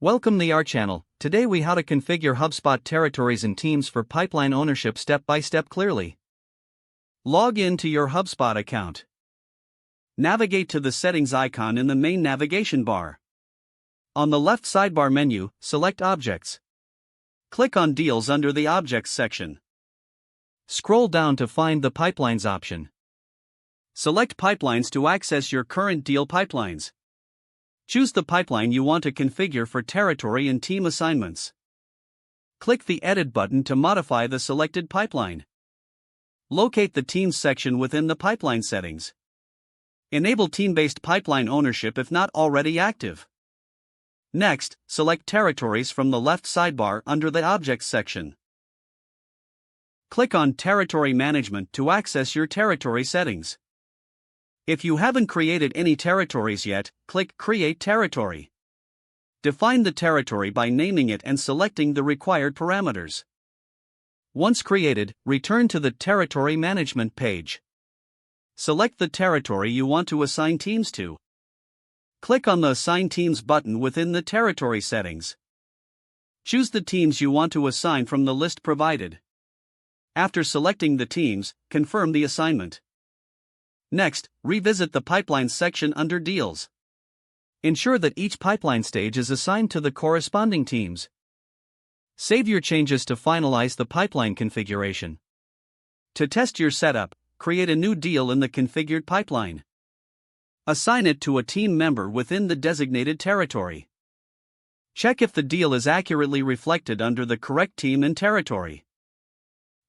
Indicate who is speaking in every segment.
Speaker 1: Welcome to our channel. Today we how to configure HubSpot territories and teams for pipeline ownership step by step clearly. Log in to your HubSpot account. Navigate to the settings icon in the main navigation bar. On the left sidebar menu, select Objects. Click on Deals under the Objects section. Scroll down to find the Pipelines option. Select Pipelines to access your current deal pipelines. Choose the pipeline you want to configure for territory and team assignments. Click the Edit button to modify the selected pipeline. Locate the Teams section within the pipeline settings. Enable team-based pipeline ownership if not already active. Next, select Territories from the left sidebar under the Objects section. Click on Territory Management to access your territory settings. If you haven't created any territories yet, click Create Territory. Define the territory by naming it and selecting the required parameters. Once created, return to the Territory Management page. Select the territory you want to assign teams to. Click on the Assign Teams button within the territory settings. Choose the teams you want to assign from the list provided. After selecting the teams, confirm the assignment. Next, revisit the Pipelines section under Deals. Ensure that each pipeline stage is assigned to the corresponding teams. Save your changes to finalize the pipeline configuration. To test your setup, create a new deal in the configured pipeline. Assign it to a team member within the designated territory. Check if the deal is accurately reflected under the correct team and territory.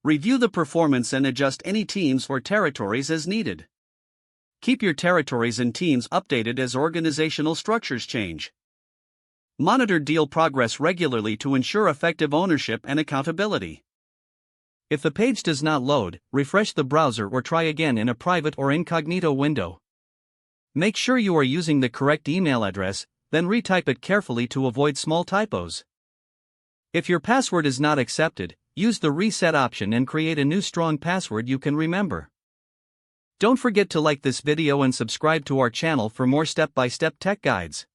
Speaker 1: Review the performance and adjust any teams or territories as needed. Keep your territories and teams updated as organizational structures change. Monitor deal progress regularly to ensure effective ownership and accountability. If the page does not load, refresh the browser or try again in a private or incognito window. Make sure you are using the correct email address, then retype it carefully to avoid small typos. If your password is not accepted, use the reset option and create a new strong password you can remember. Don't forget to like this video and subscribe to our channel for more step-by-step tech guides.